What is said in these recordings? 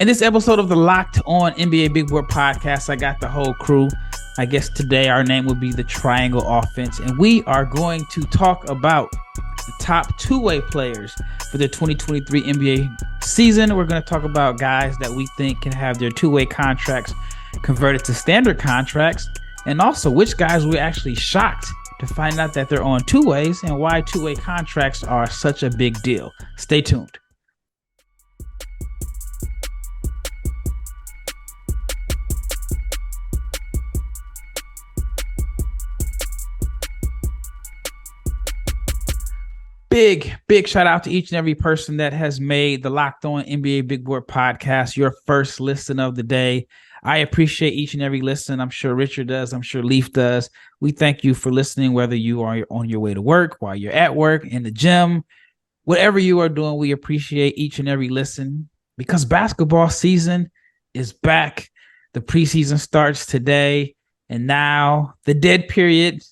In this episode of the Locked On NBA Big Board Podcast, I got the whole crew. I guess today our name will be the Triangle Offense, and we are going to talk about the top two-way players for the 2023 NBA season. We're going to talk about guys that we think can have their two-way contracts converted to standard contracts, and also which guys we're actually shocked to find out that they're on two ways and why two-way contracts are such a big deal. Stay tuned. Big shout out to each and every person that has made the Locked On NBA Big Board Podcast your first listen of the day. I appreciate each and every listen. I'm sure Richard does. I'm sure Leif does. We thank you for listening, whether you are on your way to work, while you're at work, in the gym, whatever you are doing. We appreciate each and every listen because basketball season is back. The preseason starts today, and now the dead period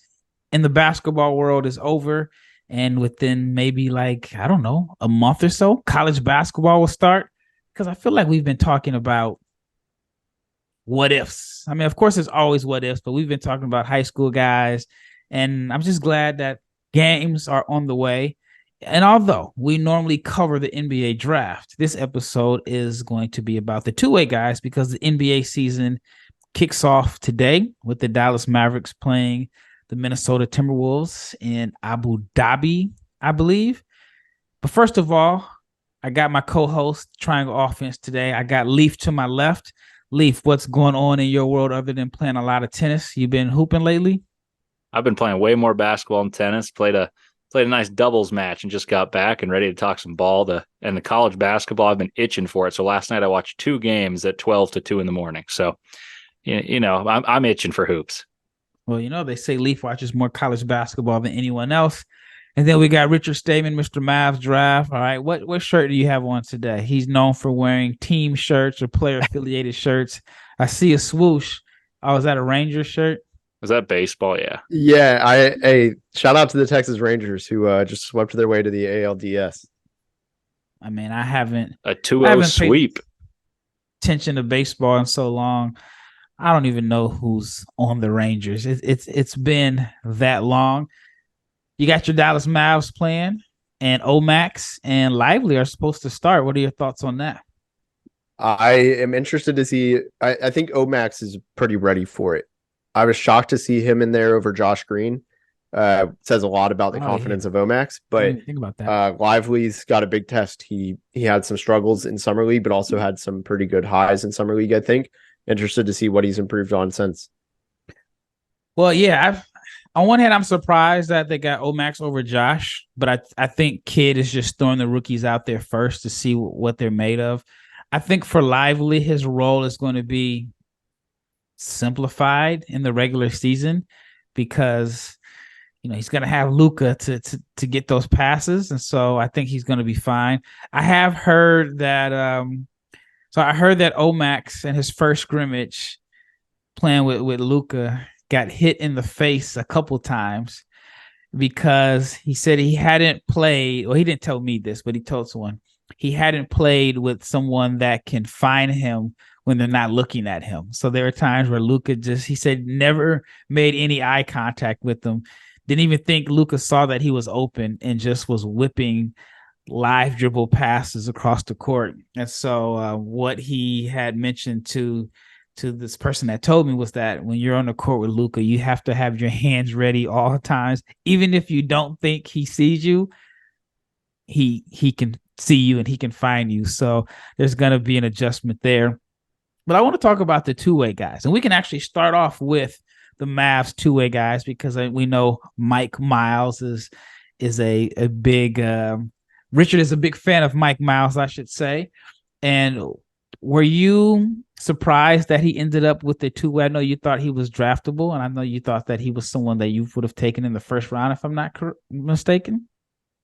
in the basketball world is over. And within maybe a month or so, college basketball will start. Because I feel like we've been talking about what ifs. I mean, of course, there's always what ifs, but we've been talking about high school guys. And I'm just glad that games are on the way. And although we normally cover the NBA draft, this episode is going to be about the two-way guys because the NBA season kicks off today with the Dallas Mavericks playing the Minnesota Timberwolves in Abu Dhabi, I believe. But first of all, I got my co-host, Triangle Offense, today. I got Leif to my left. Leif, what's going on in your world other than playing a lot of tennis? You been hooping lately? I've been playing way more basketball and tennis. Played a nice doubles match and just got back and ready to talk some ball. And the college basketball, I've been itching for it. So last night I watched 2 games at 12 to 2 in the morning. So, I'm itching for hoops. Well, they say Leif watches more college basketball than anyone else. And then we got Richard Stayman, Mr. Mavs Draft. All right, what shirt do you have on today? He's known for wearing team shirts or player-affiliated shirts. I see a swoosh. Oh, is that a Rangers shirt? Was that baseball? Yeah. Yeah, shout out to the Texas Rangers who just swept their way to the ALDS. I mean, I haven't a 2-0 sweep. Attention to baseball in so long. I don't even know who's on the Rangers. It's been that long. You got your Dallas Mavs playing, and Omax and Lively are supposed to start. What are your thoughts on that? I am interested to see. I think Omax is pretty ready for it. I was shocked to see him in there over Josh Green. Says a lot about the confidence of Omax. But think about that. Lively's got a big test. He had some struggles in Summer League, but also had some pretty good highs in Summer League, I think. Interested to see what he's improved on since. Well, yeah, on one hand, I'm surprised that they got Omax over Josh, but I think Kid is just throwing the rookies out there first to see what they're made of. I think for Lively, his role is going to be simplified in the regular season because he's going to have Luka to get those passes, and so I think he's going to be fine. I have heard that. So I heard that Omax in his first scrimmage playing with Luka got hit in the face a couple times because he said he hadn't played. Well, he didn't tell me this, but he told someone he hadn't played with someone that can find him when they're not looking at him. So there were times where Luka he said, never made any eye contact with him. Didn't even think Luka saw that he was open and just was whipping live dribble passes across the court. And so what he had mentioned to this person that told me was that when you're on the court with Luka, you have to have your hands ready all times. Even if you don't think he sees you, he can see you and he can find you. So there's going to be an adjustment there. But I want to talk about the two-way guys. And we can actually start off with the Mavs two-way guys because we know Mike Miles is a big Richard is a big fan of Mike Miles, I should say. And were you surprised that he ended up with the two-way? I know you thought he was draftable, and I know you thought that he was someone that you would have taken in the first round, if I'm not mistaken.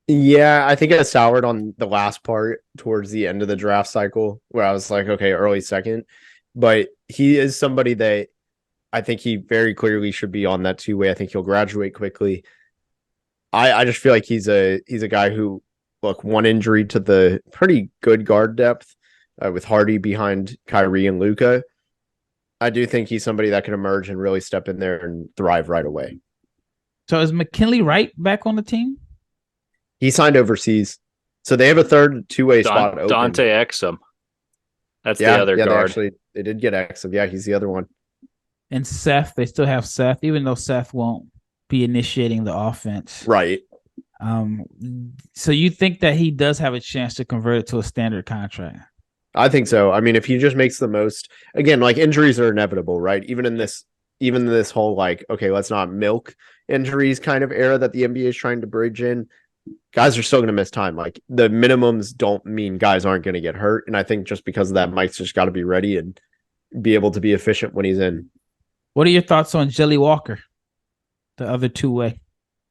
Yeah, I think I soured on the last part towards the end of the draft cycle where I was like, okay, early second. But he is somebody that I think he very clearly should be on that two-way. I think he'll graduate quickly. I just feel like he's a guy who, look, one injury to the pretty good guard depth with Hardy behind Kyrie and Luka. I do think he's somebody that can emerge and really step in there and thrive right away. So is McKinley Wright back on the team? He signed overseas. So they have a third two-way spot open. Dante Exum. That's the other guard. They did get Exum. Yeah, he's the other one. And Seth, they still have Seth, even though Seth won't be initiating the offense. Right. So you think that he does have a chance to convert it to a standard contract? I think so. I mean, if he just makes the most, again, like injuries are inevitable, right? Even in this whole like, okay, let's not milk injuries kind of era that the NBA is trying to bridge in. Guys are still going to miss time. Like the minimums don't mean guys aren't going to get hurt. And I think just because of that, Mike's just got to be ready and be able to be efficient when he's in. What are your thoughts on Jelly Walker, the other two-way?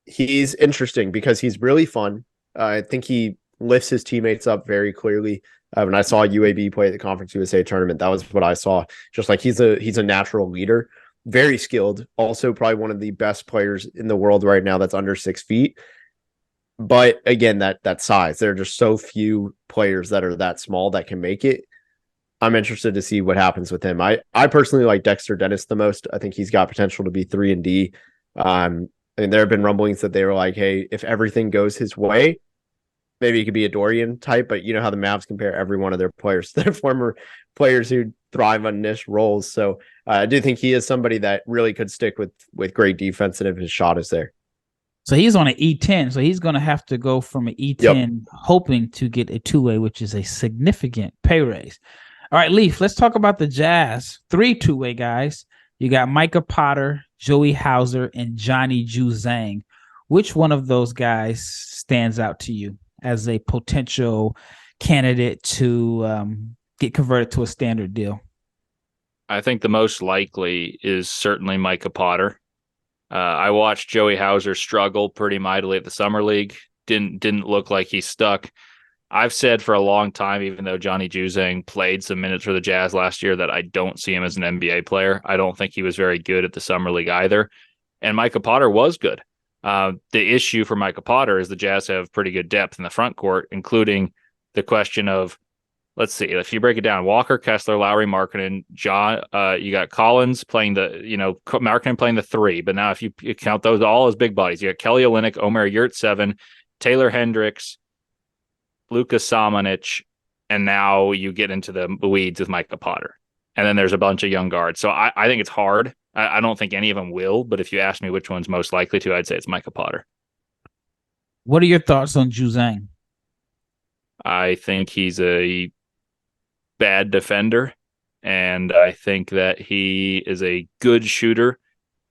He's interesting because he's really fun. I think he lifts his teammates up very clearly. When I saw UAB play at the Conference USA tournament, that was what I saw. Just like he's a natural leader, very skilled. Also, probably one of the best players in the world right now that's under 6 feet. But again, that size, there are just so few players that are that small that can make it. I'm interested to see what happens with him. I personally like Dexter Dennis the most. I think he's got potential to be 3-and-D. And there have been rumblings that they were like, hey, if everything goes his way, maybe he could be a Dorian type, but you know how the Mavs compare every one of their players to their former players who thrive on niche roles. So I do think he is somebody that really could stick with great defense, and if his shot is there. So he's on an E10, so he's going to have to go from an E10 hoping to get a two-way, which is a significant pay raise. All right, Leif, let's talk about the Jazz. 3 two-way guys. You got Micah Potter, Joey Hauser, and Johnny Juzang. Which one of those guys stands out to you as a potential candidate to get converted to a standard deal? I think the most likely is certainly Micah Potter. I watched Joey Hauser struggle pretty mightily at the Summer League. Didn't look like he stuck. I've said for a long time, even though Johnny Juzang played some minutes for the Jazz last year, that I don't see him as an NBA player. I don't think he was very good at the Summer League either. And Micah Potter was good. The issue for Micah Potter is the Jazz have pretty good depth in the front court, including the question of, let's see, if you break it down, Walker, Kessler, Lowry, Markkanen, John, you got Collins playing Markkanen playing the 3, but now if you count those all as big bodies, you got Kelly Olynyk, Omer Yurt 7, Taylor Hendricks, Luka Samanic, and now you get into the weeds with Micah Potter. And then there's a bunch of young guards. So I think it's hard. I don't think any of them will, but if you ask me which one's most likely to, I'd say it's Micah Potter. What are your thoughts on Juzang? I think he's a bad defender, and I think that he is a good shooter,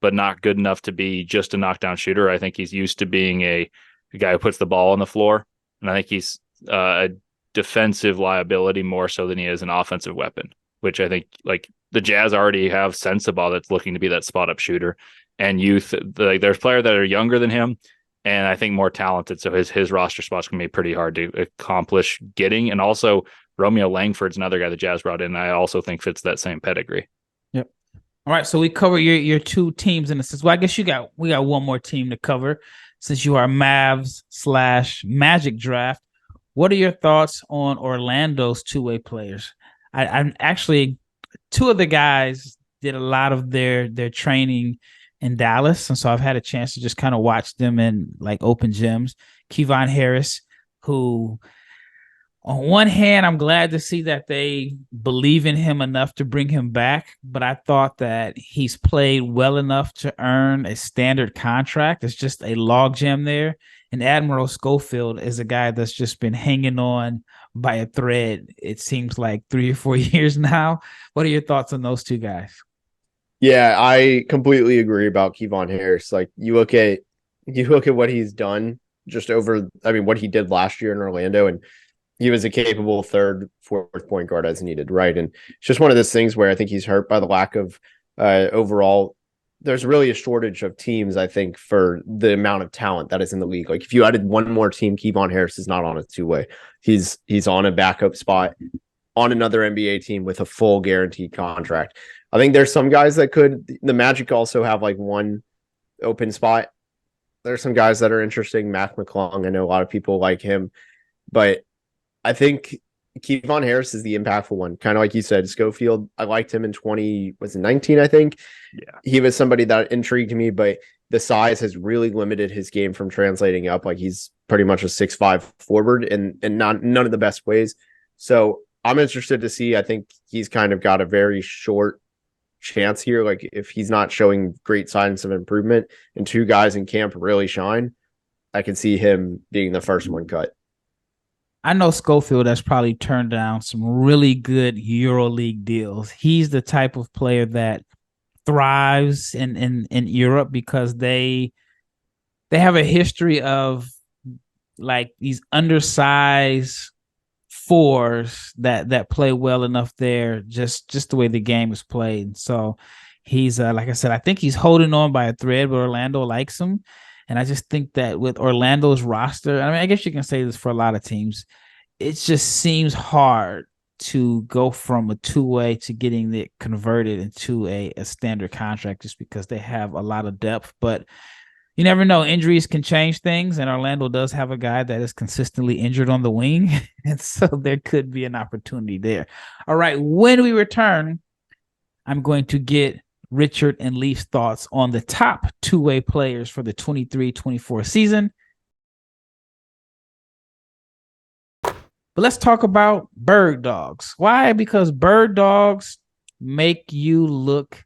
but not good enough to be just a knockdown shooter. I think he's used to being a guy who puts the ball on the floor, and I think he's a defensive liability more so than he is an offensive weapon, which I think like the Jazz already have Sensabaugh that's looking to be that spot up shooter, and youth. There's players that are younger than him, and I think more talented. So his roster spots can be pretty hard to accomplish getting. And also Romeo Langford's another guy the Jazz brought in. I also think fits that same pedigree. Yep. All right. So we cover your 2 teams in a sense. Well, I guess we got one more team to cover since you are Mavs/Magic draft. What are your thoughts on Orlando's two-way players? I'm actually, 2 of the guys did a lot of their training in Dallas, and so I've had a chance to just kind of watch them in like open gyms. Kevon Harris, who on one hand, I'm glad to see that they believe in him enough to bring him back, but I thought that he's played well enough to earn a standard contract. It's just a logjam there. And Admiral Schofield is a guy that's just been hanging on by a thread, it seems like 3 or 4 years now. What are your thoughts on those 2 guys? Yeah, I completely agree about Kevon Harris. Like you look at what he's done just over, what he did last year in Orlando, and he was a capable 3rd, 4th point guard as needed, right? And it's just one of those things where I think he's hurt by the lack of overall. There's really a shortage of teams, I think, for the amount of talent that is in the league. Like if you added one more team, Kevon Harris is not on a two-way. He's on a backup spot on another NBA team with a full guaranteed contract. I think there's some guys that could. The Magic also have like one open spot. There's some guys that are interesting. Mac McClung, I know a lot of people like him, but I think Kevon Harris is the impactful one. Kind of like you said, Schofield, I liked him in 2019, I think. Yeah. He was somebody that intrigued me, but the size has really limited his game from translating up. Like he's pretty much a 6'5" forward and none of the best ways. So I'm interested to see. I think he's kind of got a very short chance here. Like if he's not showing great signs of improvement and two guys in camp really shine, I can see him being the first one cut. I know Schofield has probably turned down some really good EuroLeague deals. He's the type of player that thrives in Europe because they have a history of like these undersized fours that play well enough there, just the way the game is played. So he's like I said, I think he's holding on by a thread, but Orlando likes him. And I just think that with Orlando's roster, I mean, I guess you can say this for a lot of teams, it just seems hard to go from a two-way to getting it converted into a standard contract just because they have a lot of depth. But you never know. Injuries can change things, and Orlando does have a guy that is consistently injured on the wing. And so there could be an opportunity there. All right, when we return, I'm going to get Richard and Leif's thoughts on the top two-way players for the 23-24 season. But let's talk about Birddogs. Why? Because Birddogs make you look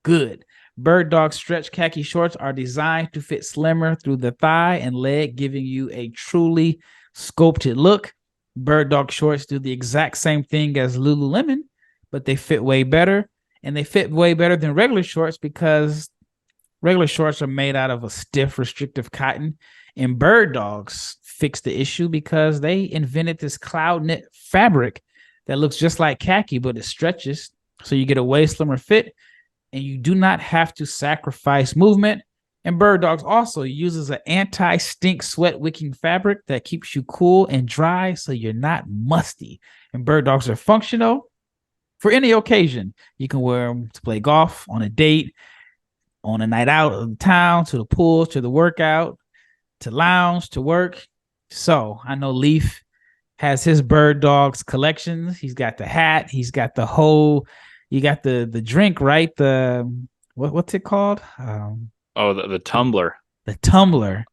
good. Birddogs stretch khaki shorts are designed to fit slimmer through the thigh and leg, giving you a truly sculpted look. Birddog shorts do the exact same thing as Lululemon, but they fit way better. And they fit way better than regular shorts because regular shorts are made out of a stiff, restrictive cotton. And Birddogs fixed the issue because they invented this cloud knit fabric that looks just like khaki, but it stretches. So you get a way slimmer fit and you do not have to sacrifice movement. And Birddogs also uses an anti-stink sweat wicking fabric that keeps you cool and dry so you're not musty. And Birddogs are functional for any occasion. You can wear them to play golf, on a date, on a night out of town, to the pool, to the workout, to lounge, to work. So I know Leif has his Birddogs collections. He's got the hat. He's got the whole, you got the drink, right? The, what's it called? The tumbler. The tumbler.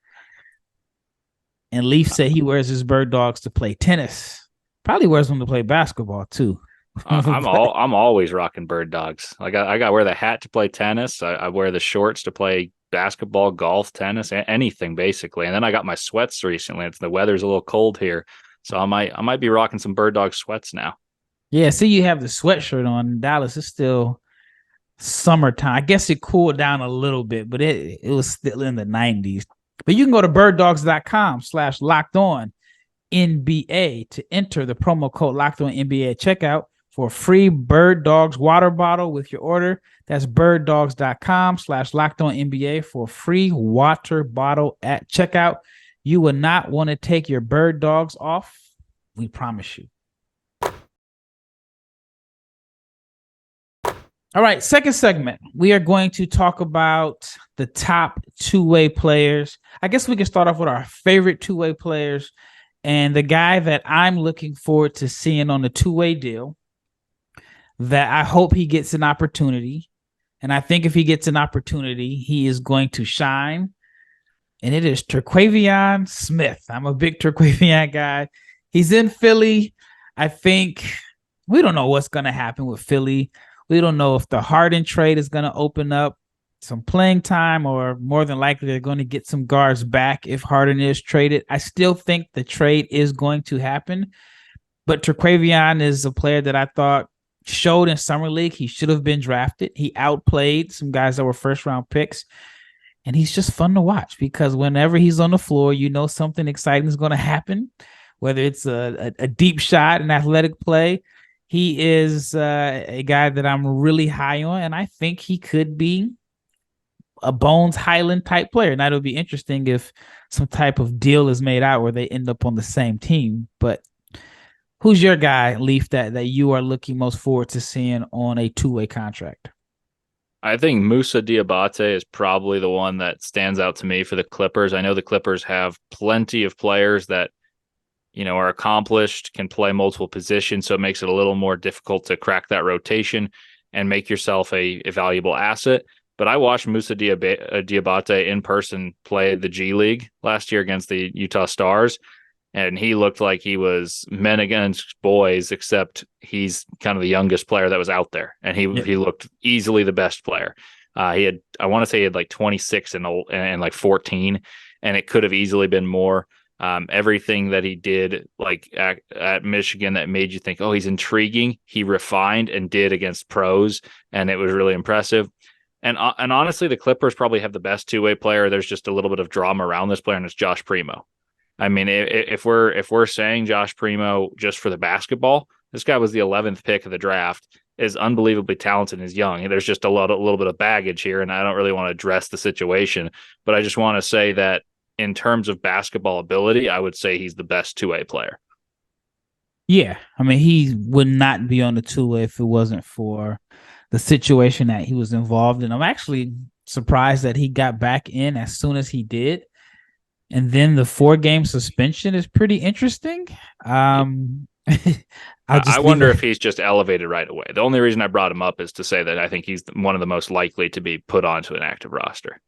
And Leif said he wears his Birddogs to play tennis. Probably wears them to play basketball too. I'm always rocking Birddogs. I got to wear the hat to play tennis. I wear the shorts to play basketball, golf, tennis, anything basically. And then I got my sweats recently. The weather's a little cold here, so I might be rocking some Birddog sweats now. Yeah, see, you have the sweatshirt on. Dallas is still summertime. I guess it cooled down a little bit, but it was still in the 90s. But you can go to birddogs.com/LockedOnNBA to enter the promo code LockedOnNBA at checkout for a free Birddogs water bottle with your order. That's birddogs.com/LockedOnNBA for a free water bottle at checkout. You will not want to take your Birddogs off. We promise you. All right, second segment. We are going to talk about the top two-way players. I guess we can start off with our favorite two-way players and the guy that I'm looking forward to seeing on the two-way deal that I hope he gets an opportunity. And I think if he gets an opportunity, he is going to shine. And it is Terquavion Smith. I'm a big Terquavion guy. He's in Philly. I think we don't know what's going to happen with Philly. We don't know if the Harden trade is going to open up some playing time, or more than likely they're going to get some guards back if Harden is traded. I still think the trade is going to happen. But Terquavion is a player that I thought showed in Summer League he should have been drafted. He outplayed some guys that were first-round picks. And he's just fun to watch because whenever he's on the floor, you know something exciting is going to happen, whether it's a deep shot, an athletic play. He is a guy that I'm really high on, and I think he could be a Bones Highland type player. Now, it'll be interesting if some type of deal is made out where they end up on the same team. But who's your guy, Leif, that you are looking most forward to seeing on a two-way contract? I think Moussa Diabaté is probably the one that stands out to me for the Clippers. I know the Clippers have plenty of players that are accomplished, can play multiple positions, so it makes it a little more difficult to crack that rotation and make yourself a valuable asset. But I watched Moussa Diabaté in person play the G League last year against the Utah Stars, and he looked like he was men against boys, except he's kind of the youngest player that was out there, and he looked easily the best player. I want to say he had like 26 and like 14, and it could have easily been more. Everything that he did, like at Michigan, that made you think, oh, he's intriguing, he refined and did against pros, and it was really impressive. And honestly, the Clippers probably have the best two-way player. There's just a little bit of drama around this player, and it's Josh Primo. I mean, if we're saying Josh Primo just for the basketball, this guy was the 11th pick of the draft, is unbelievably talented and is young. There's just a little bit of baggage here, and I don't really want to address the situation, but I just want to say that in terms of basketball ability, I would say he's the best two-way player. Yeah, I mean, he would not be on the two-way if it wasn't for the situation that he was involved in. I'm actually surprised that he got back in as soon as he did. And then the 4-game suspension is pretty interesting. I wonder if he's just elevated right away. The only reason I brought him up is to say that I think he's one of the most likely to be put onto an active roster.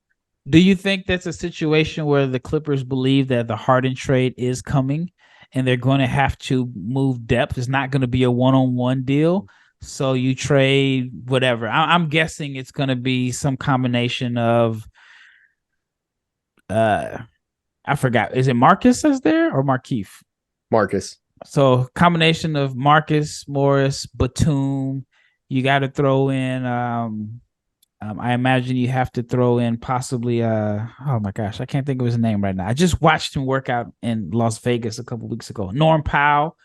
Do you think that's a situation where the Clippers believe that the Harden trade is coming and they're going to have to move depth? It's not going to be a one-on-one deal. So you trade whatever. I'm guessing it's going to be some combination of I forgot. Is it Marcus that's there or Markieff? Marcus. So combination of Marcus, Morris, Batum. You got to throw in. I imagine you have to throw in possibly. Oh my gosh, I can't think of his name right now. I just watched him work out in Las Vegas a couple weeks ago. Norm Powell.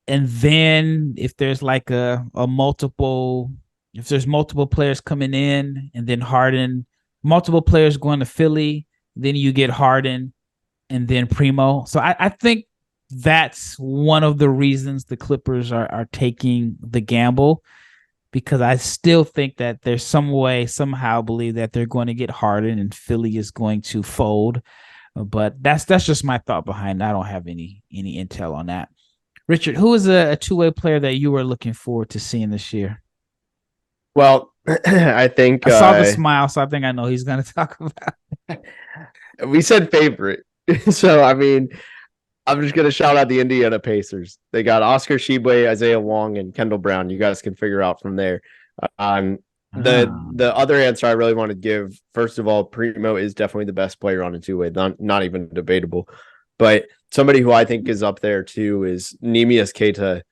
And then if there's like if there's multiple players coming in, and then Harden, multiple players going to Philly. Then you get Harden and then Primo. So I think that's one of the reasons the Clippers are taking the gamble, because I still think that there's some way, somehow believe that they're going to get Harden and Philly is going to fold. But that's just my thought behind it. I don't have any intel on that. Richard, who is a two-way player that you were looking forward to seeing this year? Well, I think I saw the smile, so I think I know he's going to talk about. We said favorite, so I mean, I'm just going to shout out the Indiana Pacers. They got Oscar Tshiebwe, Isaiah Wong, and Kendall Brown. You guys can figure out from there. The other answer I really want to give, first of all, Primo is definitely the best player on a two-way, not even debatable. But somebody who I think is up there too is Neemias Queta,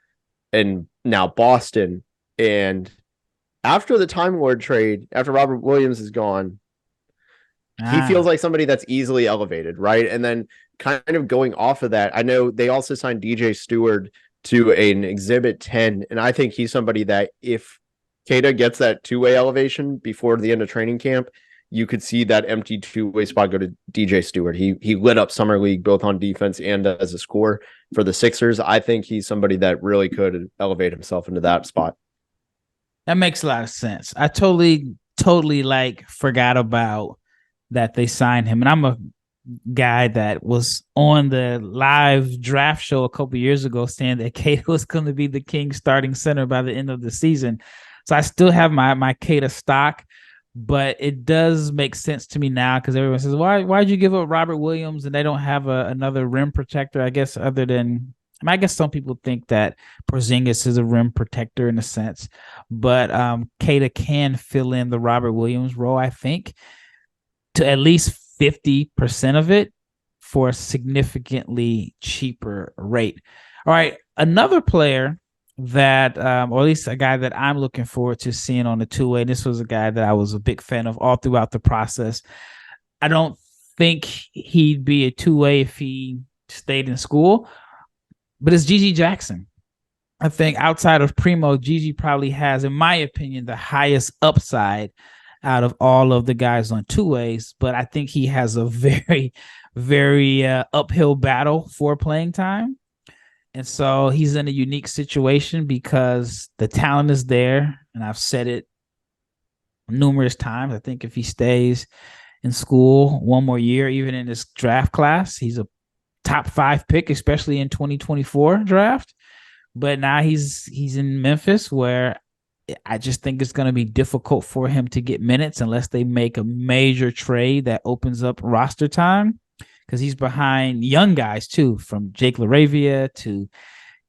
and now Boston. And after the Time Lord trade, after Robert Williams is gone, he feels like somebody that's easily elevated, right? And then kind of going off of that, I know they also signed DJ Stewart to an Exhibit 10, and I think he's somebody that if Queta gets that two-way elevation before the end of training camp, you could see that empty two-way spot go to DJ Stewart. He lit up Summer League both on defense and as a scorer for the Sixers. I think he's somebody that really could elevate himself into that spot. That makes a lot of sense. I totally forgot about that they signed him. And I'm a guy that was on the live draft show a couple years ago saying that Queta was going to be the Kings starting center by the end of the season. So I still have my Queta stock. But it does make sense to me now because everyone says, why'd you give up Robert Williams and they don't have another rim protector? I guess I guess some people think that Porzingis is a rim protector in a sense, but Queta can fill in the Robert Williams role, I think, to at least 50% of it for a significantly cheaper rate. All right, another player that, or at least a guy that I'm looking forward to seeing on the two-way. This was a guy that I was a big fan of all throughout the process. I don't think he'd be a two-way if he stayed in school, but it's Gigi Jackson. I think outside of Primo, Gigi probably has, in my opinion, the highest upside out of all of the guys on two-ways, but I think he has a very, very uphill battle for playing time. And so he's in a unique situation because the talent is there. And I've said it numerous times. I think if he stays in school one more year, even in this draft class, he's a top 5 pick, especially in 2024 draft. But now he's in Memphis, where I just think it's going to be difficult for him to get minutes unless they make a major trade that opens up roster time, because he's behind young guys too, from Jake LaRavia to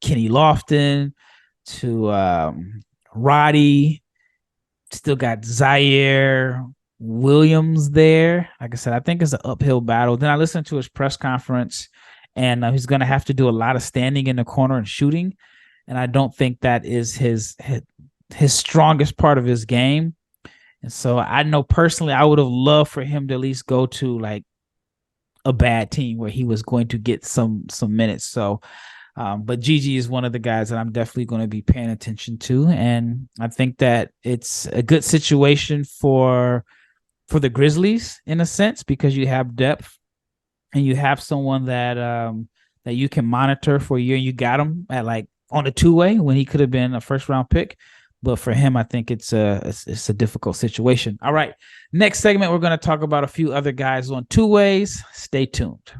Kenny Lofton to Roddy. Still got Zaire Williams there. Like I said, I think it's an uphill battle. Then I listened to his press conference, and he's going to have to do a lot of standing in the corner and shooting. And I don't think that is his strongest part of his game. And so I know personally I would have loved for him to at least go to like a bad team where he was going to get some minutes. So but Gigi is one of the guys that I'm definitely going to be paying attention to. And I think that it's a good situation for the Grizzlies in a sense, because you have depth and you have someone that that you can monitor for a year. You got him at like on a two-way when he could have been a first-round pick. But for him, I think it's a difficult situation. All right. Next segment, we're going to talk about a few other guys on two ways. Stay tuned.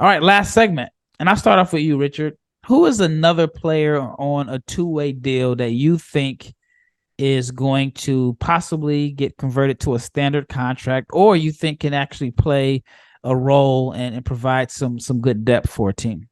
All right, last segment. And I'll start off with you, Richard. Who is another player on a two-way deal that you think is going to possibly get converted to a standard contract, or you think can actually play a role and provide some good depth for a team?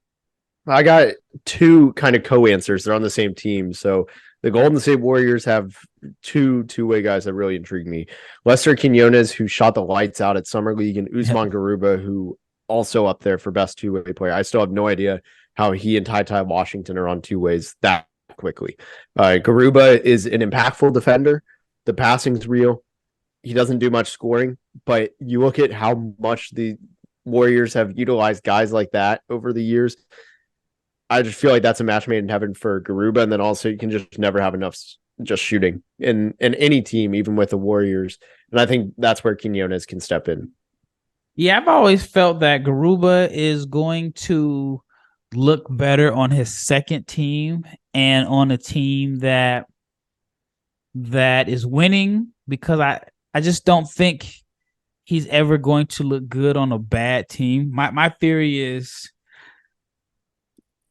I got two kind of co-answers. They're on the same team. So the Golden State Warriors have two-way guys that really intrigue me. Lester Quinones, who shot the lights out at Summer League, and Usman Garuba, who also up there for best two-way player. I still have no idea how he and Ty Washington are on two ways that quickly. Garuba is an impactful defender. The passing's real. He doesn't do much scoring, but you look at how much the Warriors have utilized guys like that over the years. I just feel like that's a match made in heaven for Garuba. And then also you can just never have enough just shooting in any team, even with the Warriors. And I think that's where Quinones can step in. Yeah, I've always felt that Garuba is going to look better on his second team and on a team that is winning, because I just don't think he's ever going to look good on a bad team. My theory is,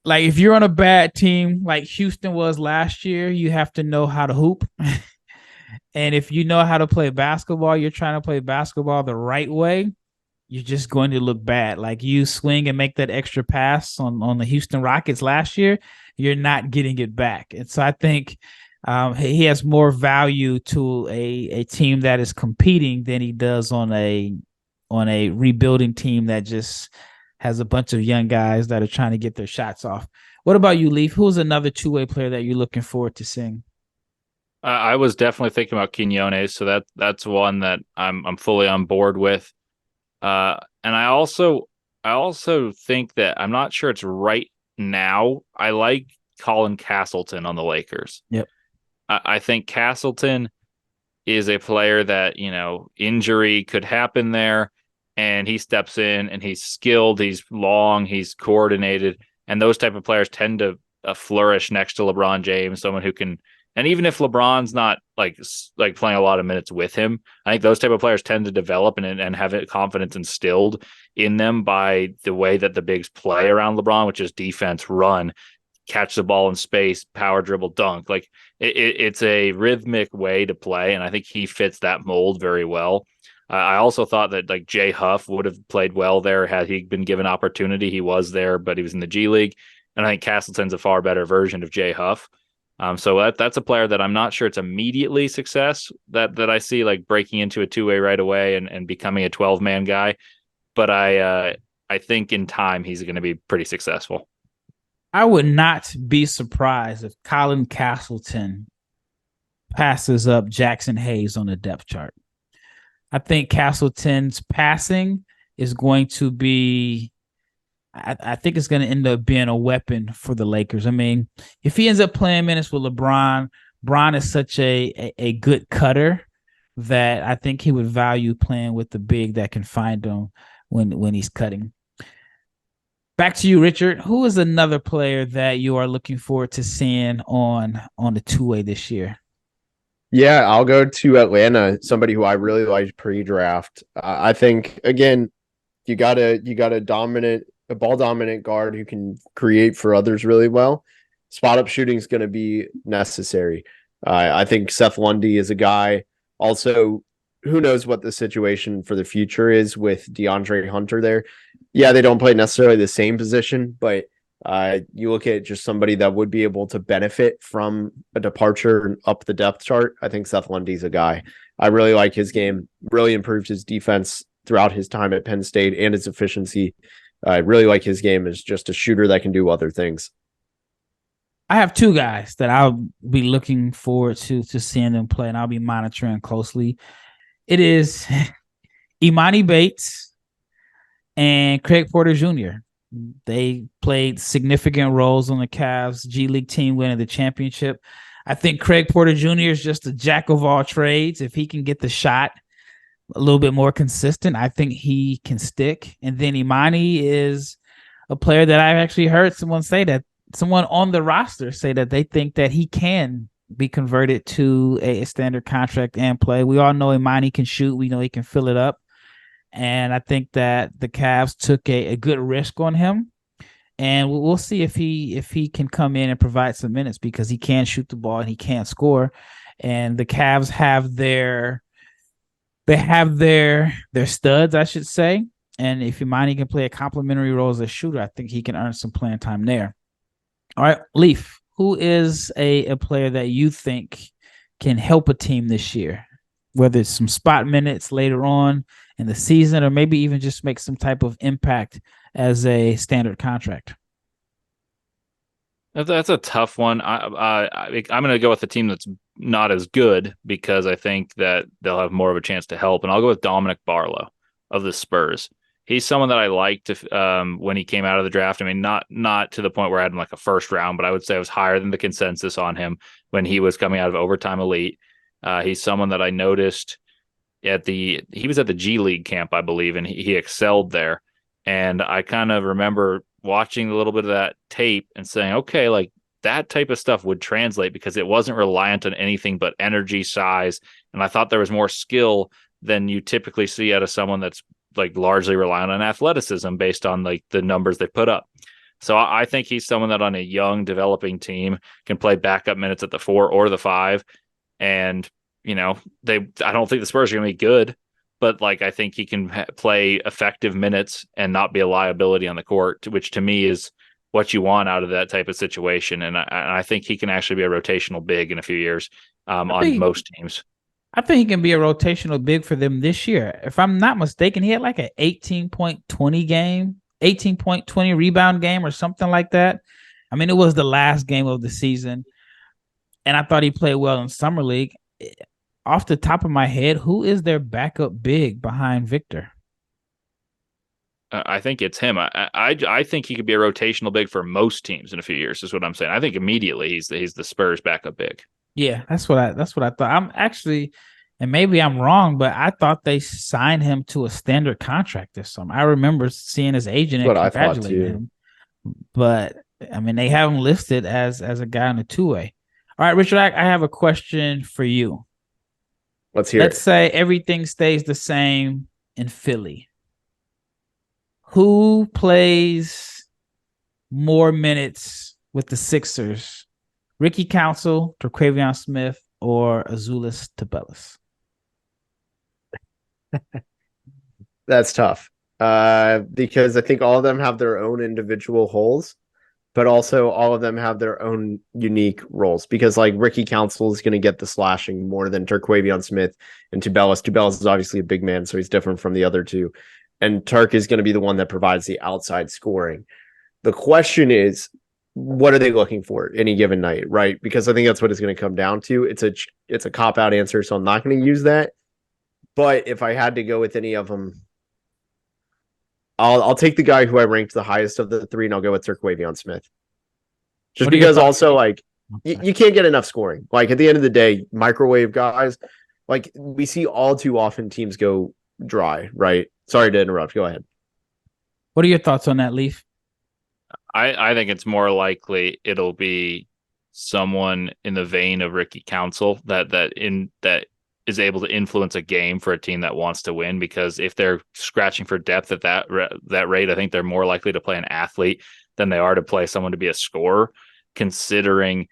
like, if you're on a bad team like Houston was last year, you have to know how to hoop. And if you know how to play basketball, you're trying to play basketball the right way, you're just going to look bad. Like, you swing and make that extra pass on the Houston Rockets last year, you're not getting it back. And so I think he has more value to a team that is competing than he does on a rebuilding team that just has a bunch of young guys that are trying to get their shots off. What about you, Leif? Who's another two-way player that you're looking forward to seeing? I was definitely thinking about Quinones, so that's one that I'm fully on board with. And I also think that I'm not sure it's right now. I like Colin Castleton on the Lakers. Yep. I think Castleton is a player that, injury could happen there, and he steps in and he's skilled, he's long, he's coordinated, and those type of players tend to flourish next to LeBron James, someone who can. And even if LeBron's not like playing a lot of minutes with him, I think those type of players tend to develop and have confidence instilled in them by the way that the bigs play around LeBron, which is defense, run, catch the ball in space, power dribble, dunk. Like it's a rhythmic way to play, and I think he fits that mold very well. I also thought that like Jay Huff would have played well there had he been given opportunity. He was there, but he was in the G League, and I think Castleton's a far better version of Jay Huff. So that's a player that I'm not sure it's immediately success that I see like breaking into a two-way right away and becoming a 12-man guy. But I think in time he's going to be pretty successful. I would not be surprised if Colin Castleton passes up Jackson Hayes on the depth chart. I think Castleton's passing is going to be, I think it's going to end up being a weapon for the Lakers. I mean, if he ends up playing minutes with LeBron, Bron is such a good cutter that I think he would value playing with the big that can find him when he's cutting. Back to you, Richard. Who is another player that you are looking forward to seeing on the two-way this year? Yeah, I'll go to Atlanta, somebody who I really liked pre-draft. I think again, you got a ball dominant guard who can create for others really well. Spot up shooting is going to be necessary. I think Seth Lundy is a guy. Also, who knows what the situation for the future is with DeAndre Hunter there. Yeah, they don't play necessarily the same position, but you look at just somebody that would be able to benefit from a departure up the depth chart. I think Seth Lundy's a guy. I really like his game, really improved his defense throughout his time at Penn State and his efficiency. I really like his game as just a shooter that can do other things. I have two guys that I'll be looking forward to seeing them play, and I'll be monitoring closely. It is Emoni Bates and Craig Porter Jr. They played significant roles on the Cavs G League team winning the championship. I think Craig Porter Jr. is just a jack of all trades. If he can get the shot a little bit more consistent, I think he can stick. And then Emoni is a player that I've actually heard someone on the roster say that they think that he can be converted to a standard contract and play. We all know Emoni can shoot. We know he can fill it up. And I think that the Cavs took a good risk on him. And we'll see if he can come in and provide some minutes, because he can shoot the ball and he can score. And the Cavs have their studs, I should say. And if Emoni can play a complementary role as a shooter, I think he can earn some playing time there. All right, Leif, who is a player that you think can help a team this year, whether it's some spot minutes later on in the season, or maybe even just make some type of impact as a standard contract? That's a tough one. I'm going to go with a team that's not as good, because I think that they'll have more of a chance to help. And I'll go with Dominic Barlowe of the Spurs. He's someone that I liked when he came out of the draft. I mean, not to the point where I had him like a first round, but I would say I was higher than the consensus on him when he was coming out of Overtime Elite. He's someone that I noticed he was at the G League camp, I believe, and he excelled there. And I kind of remember watching a little bit of that tape and saying, okay, like that type of stuff would translate, because it wasn't reliant on anything but energy, size. And I thought there was more skill than you typically see out of someone that's like largely reliant on athleticism based on like the numbers they put up. So I think he's someone that on a young developing team can play backup minutes at the 4 or the 5. And, I don't think the Spurs are going to be good, but like, I think he can play effective minutes and not be a liability on the court, which to me is what you want out of that type of situation. And I think he can actually be a rotational big in a few years on most teams. I think he can be a rotational big for them this year. If I'm not mistaken, he had like an 18.20 rebound game or something like that. I mean, it was the last game of the season, and I thought he played well in Summer League. Off the top of my head, who is their backup big behind Victor? I think it's him. I think he could be a rotational big for most teams in a few years, is what I'm saying. I think immediately he's the Spurs backup big. Yeah, that's what I thought. I'm actually, and maybe I'm wrong, but I thought they signed him to a standard contract this summer. I remember seeing his agent and congratulating him. But I mean, they have him listed as a guy on the 2-way. All right, Richard, I have a question for you. Let's hear it. Let's say everything stays the same in Philly. Who plays more minutes with the Sixers? Ricky Council, Terquavion Smith, or Azuolas Tubelis? That's tough because I think all of them have their own individual holes, but also all of them have their own unique roles, because like Ricky Council is going to get the slashing more than Terquavion Smith and Tubelis. Tubelis is obviously a big man, so he's different from the other two. And Turk is going to be the one that provides the outside scoring. The question is, what are they looking for any given night, right? Because I think that's what it's going to come down to. It's a cop-out answer, so I'm not going to use that. But if I had to go with any of them, I'll take the guy who I ranked the highest of the three, and I'll go with Terquavion Smith. Just because also, like, you can't get enough scoring. Like, at the end of the day, microwave guys, like, we see all too often teams go dry, right? Sorry to interrupt. Go ahead. What are your thoughts on that, Leif? I think it's more likely it'll be someone in the vein of Ricky Council that is able to influence a game for a team that wants to win, because if they're scratching for depth at that rate, I think they're more likely to play an athlete than they are to play someone to be a scorer, considering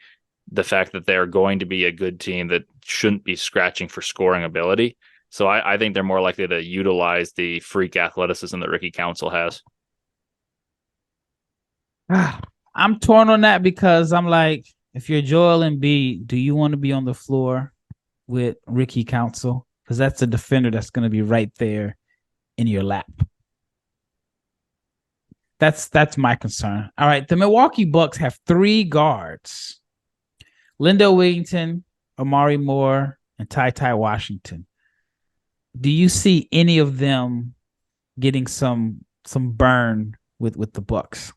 the fact that they're going to be a good team that shouldn't be scratching for scoring ability. So I think they're more likely to utilize the freak athleticism that Ricky Council has. I'm torn on that because I'm like, if you're Joel Embiid, do you want to be on the floor with Ricky Council? Because that's a defender that's going to be right there in your lap. That's my concern. All right, the Milwaukee Bucks have 3 guards: Lindell Wigginton, Amari Moore, and Ty Washington. Do you see any of them getting some burn with the Bucks?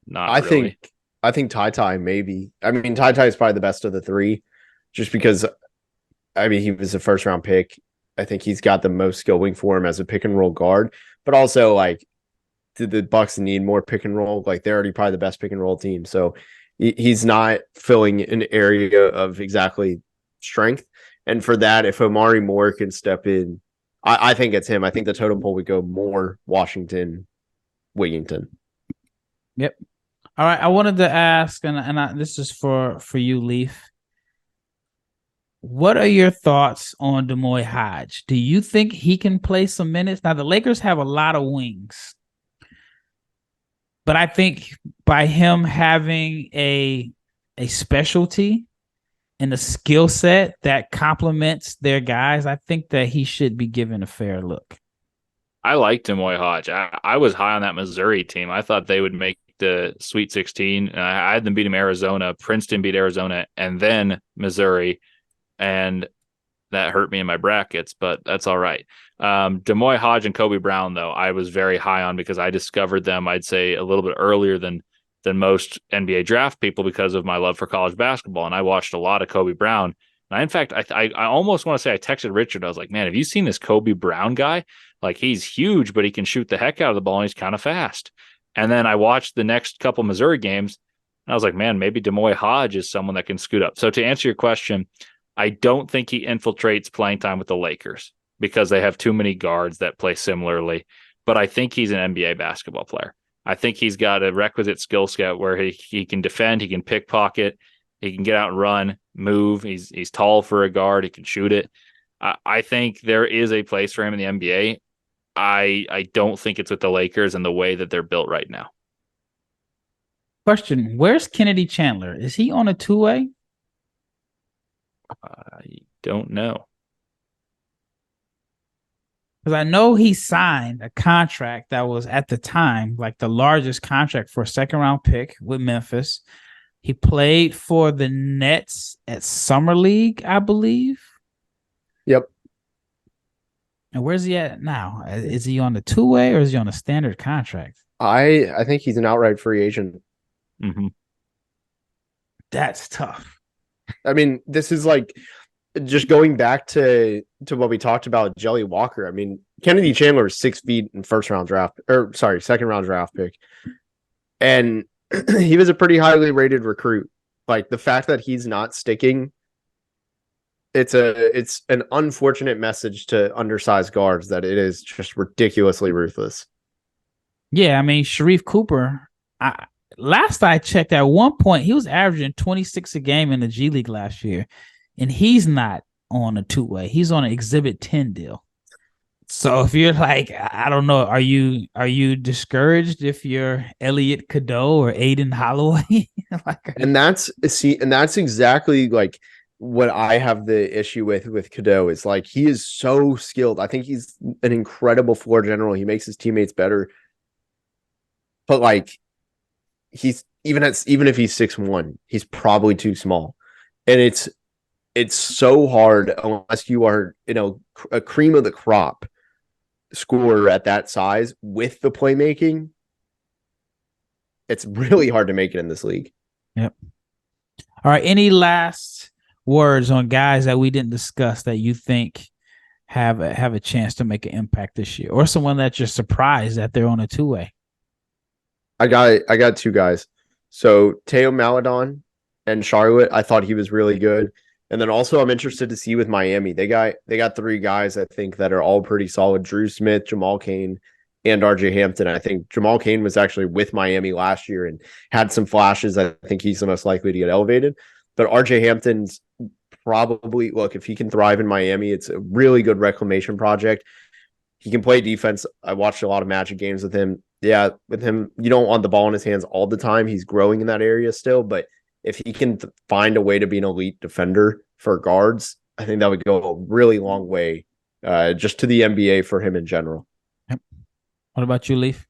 Not really. I think Ty maybe. I mean, Ty is probably the best of the 3, just because, I mean, he was a first round pick. I think he's got the most going for him as a pick and roll guard. But also, like, did the Bucks need more pick and roll? Like, they're already probably the best pick and roll team. So he's not filling an area of exactly strength. And for that, if Amari Moore can step in, I think it's him. I think the totem pole would go Moore, Washington, Wigginton. Yep. All right. I wanted to ask, and this is for you, Leif. What are your thoughts on D'Moi Hodge? Do you think he can play some minutes? Now, the Lakers have a lot of wings, but I think by him having a specialty and a skill set that complements their guys, I think that he should be given a fair look. I liked D'Moi Hodge. I was high on that Missouri team. I thought they would make the Sweet 16. I had them beating Arizona. Princeton beat Arizona, and then Missouri. And that hurt me in my brackets, but that's all right. D'Moi Hodge and Kobe Brown, though, I was very high on because I discovered them, I'd say, a little bit earlier than most NBA draft people because of my love for college basketball. And I watched a lot of Kobe Brown. And in fact, I almost want to say I texted Richard. I was like, man, have you seen this Kobe Brown guy? Like, he's huge, but he can shoot the heck out of the ball, and he's kind of fast. And then I watched the next couple Missouri games, and I was like, man, maybe D'Moi Hodge is someone that can scoot up. So to answer your question, I don't think he infiltrates playing time with the Lakers because they have too many guards that play similarly. But I think he's an NBA basketball player. I think he's got a requisite skill set where he can defend, he can pickpocket, he can get out and run, move. He's tall for a guard. He can shoot it. I think there is a place for him in the NBA. I don't think it's with the Lakers and the way that they're built right now. Question: where's Kennedy Chandler? Is he on a 2-way? I don't know. Because I know he signed a contract that was at the time like the largest contract for a second-round pick with Memphis. He played for the Nets at Summer League, I believe. Yep. And where's he at now? Is he on the 2-way or is he on a standard contract? I think he's an outright free agent. Mm-hmm. That's tough. I mean, this is like just going back to what we talked about, Jelly Walker. I mean, Kennedy Chandler is 6 feet in second-round draft pick. And he was a pretty highly rated recruit. Like, the fact that he's not sticking, it's an unfortunate message to undersized guards that it is just ridiculously ruthless. Yeah, I mean, Sharif Cooper, last I checked, at one point, he was averaging 26 a game in the G League last year, and he's not on a 2-way. He's on an Exhibit 10 deal. So if you're like, I don't know, are you discouraged if you're Elliot Cadeau or Aiden Holloway? And that's exactly like what I have the issue with Cadeau is like, he is so skilled. I think he's an incredible floor general. He makes his teammates better. But like, he's even if he's 6'1", he's probably too small. And it's so hard unless you are, a cream of the crop scorer at that size with the playmaking. It's really hard to make it in this league. Yep. All right. Any last words on guys that we didn't discuss that you think have a chance to make an impact this year, or someone that you're surprised that they're on a 2-way? I got 2 guys. So Teo Maledon and Charlotte, I thought he was really good. And then also I'm interested to see with Miami. They got 3 guys I think that are all pretty solid. Drew Smith, Jamal Cain, and RJ Hampton. I think Jamal Cain was actually with Miami last year and had some flashes. I think he's the most likely to get elevated. But RJ Hampton's probably, look, if he can thrive in Miami, it's a really good reclamation project. He can play defense. I watched a lot of Magic games with him. Yeah, with him, you don't want the ball in his hands all the time. He's growing in that area still. But if he can find a way to be an elite defender for guards, I think that would go a really long way just to the NBA for him in general. What about you, Leif?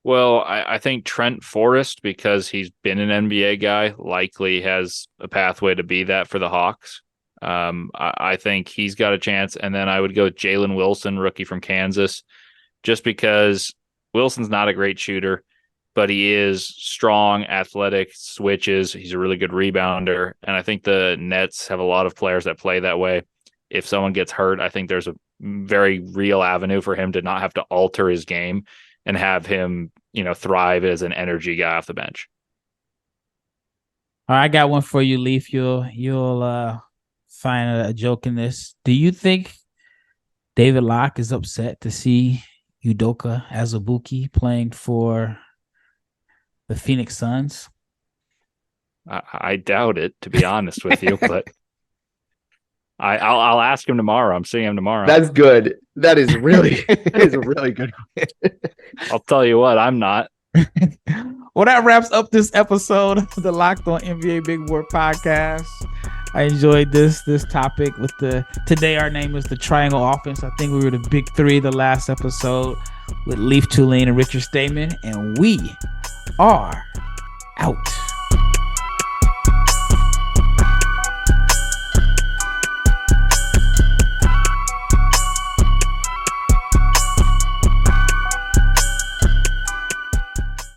Well, I think Trent Forrest, because he's been an NBA guy, likely has a pathway to be that for the Hawks. I think he's got a chance. And then I would go with Jalen Wilson, rookie from Kansas, just because Wilson's not a great shooter, but he is strong, athletic, switches. He's a really good rebounder. And I think the Nets have a lot of players that play that way. If someone gets hurt, I think there's a very real avenue for him to not have to alter his game and have him, thrive as an energy guy off the bench. All right, I got one for you, Leif. You'll find a joke in this. Do you think David Locke is upset to see Udoka Azubuike playing for the Phoenix Suns? I doubt it, to be honest with you, but I'll ask him tomorrow. I'm seeing him tomorrow. That's good. That is really a really good question. I'll tell you what, I'm not. Well, that wraps up this episode of the Locked On NBA Big Board podcast. I enjoyed this topic with today our name is the Triangle Offense. I think we were the big 3 the last episode with Leif Thulin and Richard Stayman, and we are out.